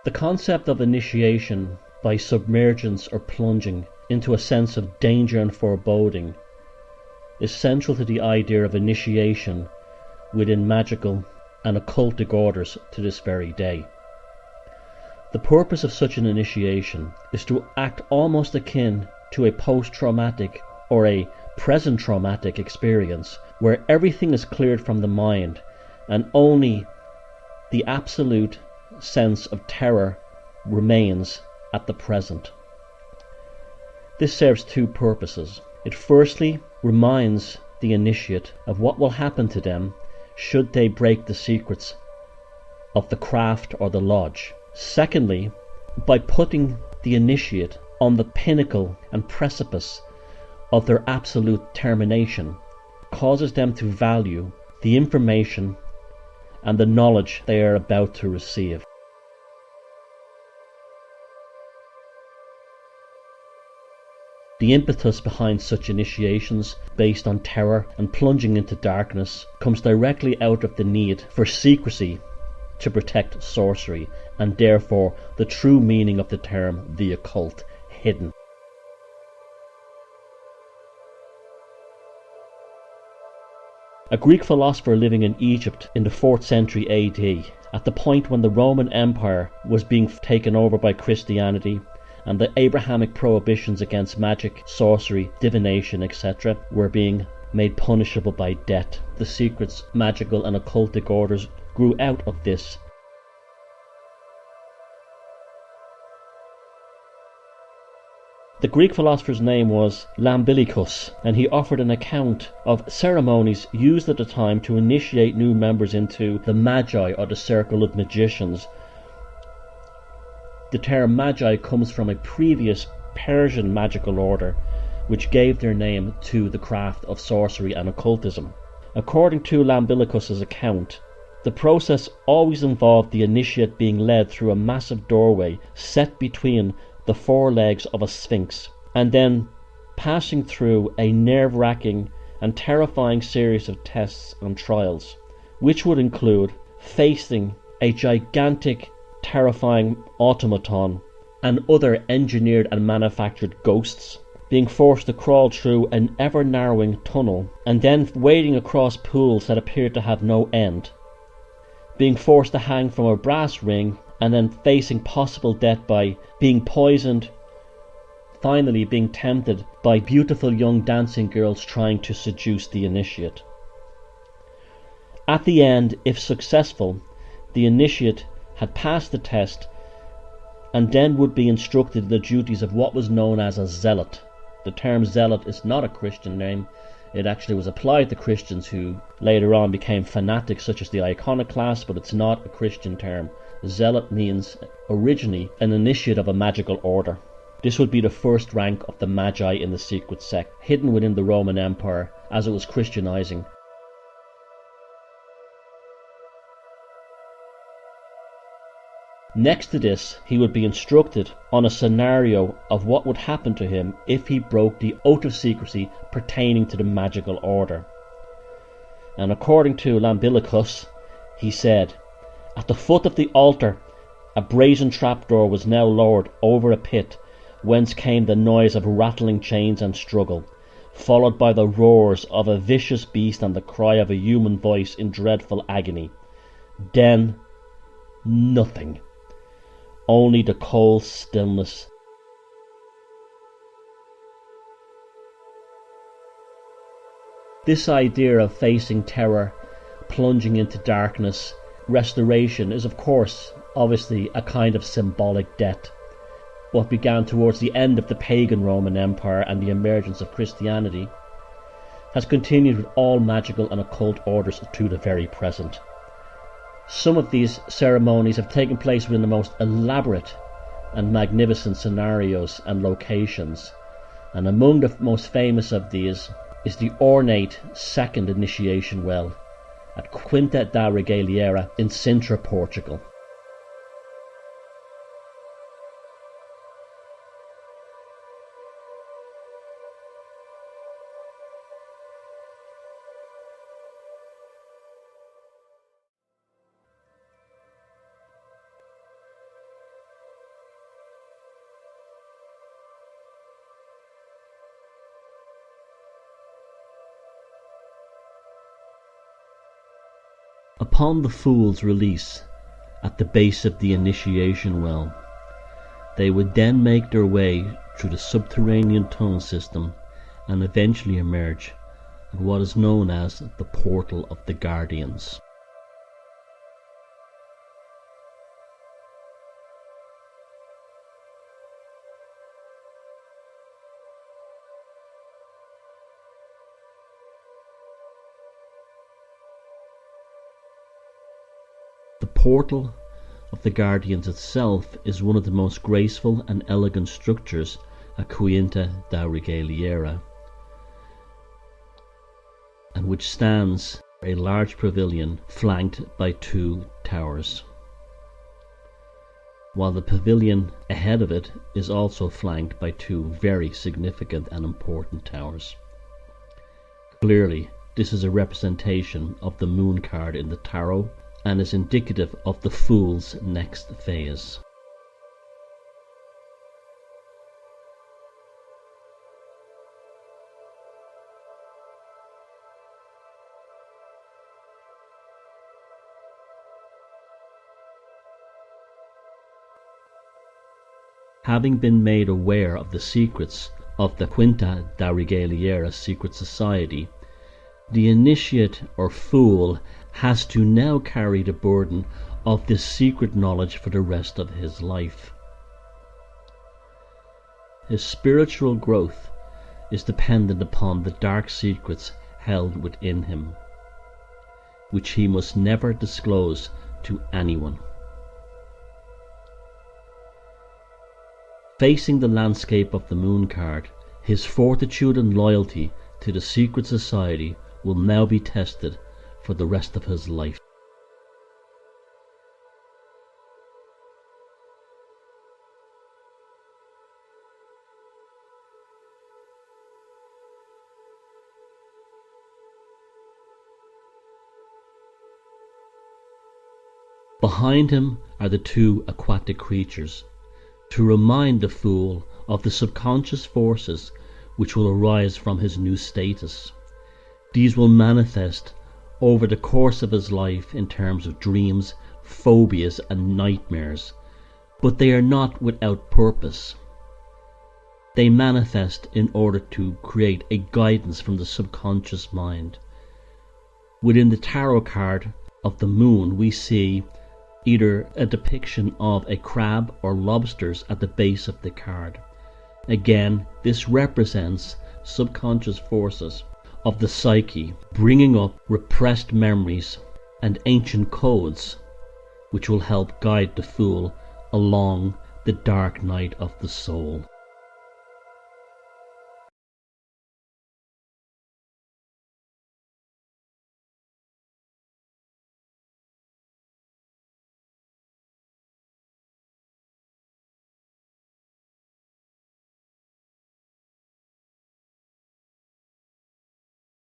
The concept of initiation by submergence or plunging into a sense of danger and foreboding is central to the idea of initiation within magical and occultic orders to this very day. The purpose of such an initiation is to act almost akin to a post-traumatic or a present traumatic experience where everything is cleared from the mind and only the absolute sense of terror remains at the present. This serves two purposes. It firstly reminds the initiate of what will happen to them should they break the secrets of the craft or the lodge. Secondly, by putting the initiate on the pinnacle and precipice of their absolute termination, causes them to value the information and the knowledge they are about to receive. The impetus behind such initiations, based on terror and plunging into darkness, comes directly out of the need for secrecy to protect sorcery, and therefore the true meaning of the term the occult, hidden. A Greek philosopher living in Egypt in the 4th century AD, at the point when the Roman Empire was being taken over by Christianity, and the Abrahamic prohibitions against magic, sorcery, divination, etc. were being made punishable by death. The secrets, magical and occultic orders grew out of this. The Greek philosopher's name was Lambilicus, and he offered an account of ceremonies used at the time to initiate new members into the Magi, or the circle of magicians. The term Magi comes from a previous Persian magical order which gave their name to the craft of sorcery and occultism. According to Lambilicus's account, the process always involved the initiate being led through a massive doorway set between the four legs of a sphinx, and then passing through a nerve-wracking and terrifying series of tests and trials, which would include facing a gigantic, terrifying automaton and other engineered and manufactured ghosts, being forced to crawl through an ever-narrowing tunnel, and then wading across pools that appeared to have no end, being forced to hang from a brass ring, and then facing possible death by being poisoned, finally being tempted by beautiful young dancing girls trying to seduce the initiate. At the end, if successful, the initiate had passed the test and then would be instructed in the duties of what was known as a zealot. The term zealot is not a Christian name. It actually was applied to Christians who later on became fanatics such as the iconoclasts, but it's not a Christian term. Zealot means originally an initiate of a magical order. This would be the first rank of the Magi in the secret sect, hidden within the Roman Empire as it was Christianizing. Next to this, he would be instructed on a scenario of what would happen to him if he broke the oath of secrecy pertaining to the magical order. And according to Lambilicus, he said, "At the foot of the altar, a brazen trapdoor was now lowered over a pit, whence came the noise of rattling chains and struggle, followed by the roars of a vicious beast and the cry of a human voice in dreadful agony. Then, nothing. Only the cold stillness." This idea of facing terror, plunging into darkness, restoration is of course, obviously, a kind of symbolic death. What began towards the end of the pagan Roman Empire and the emergence of Christianity has continued with all magical and occult orders to the very present. Some of these ceremonies have taken place within the most elaborate and magnificent scenarios and locations, and among the most famous of these is the ornate second initiation well at Quinta da Regaliera in Sintra, Portugal. Upon the Fool's release at the base of the initiation well, they would then make their way through the subterranean tunnel system and eventually emerge at what is known as the Portal of the Guardians. The Portal of the Guardians itself is one of the most graceful and elegant structures at Quinta da Regaliera, and which stands a large pavilion flanked by 2 towers, while the pavilion ahead of it is also flanked by 2 very significant and important towers. Clearly, this is a representation of the moon card in the tarot and is indicative of the Fool's next phase. Having been made aware of the secrets of the Quinta da Regaliera secret society, the initiate or fool has to now carry the burden of this secret knowledge for the rest of his life. His spiritual growth is dependent upon the dark secrets held within him, which he must never disclose to anyone. Facing the landscape of the moon card, his fortitude and loyalty to the secret society will now be tested for the rest of his life. Behind him are the 2 aquatic creatures, to remind the fool of the subconscious forces which will arise from his new status. These will manifest over the course of his life in terms of dreams, phobias, and nightmares, but they are not without purpose. They manifest in order to create a guidance from the subconscious mind. Within the tarot card of the moon, we see either a depiction of a crab or lobsters at the base of the card. Again, this represents subconscious forces of the psyche, bringing up repressed memories and ancient codes, which will help guide the fool along the dark night of the soul.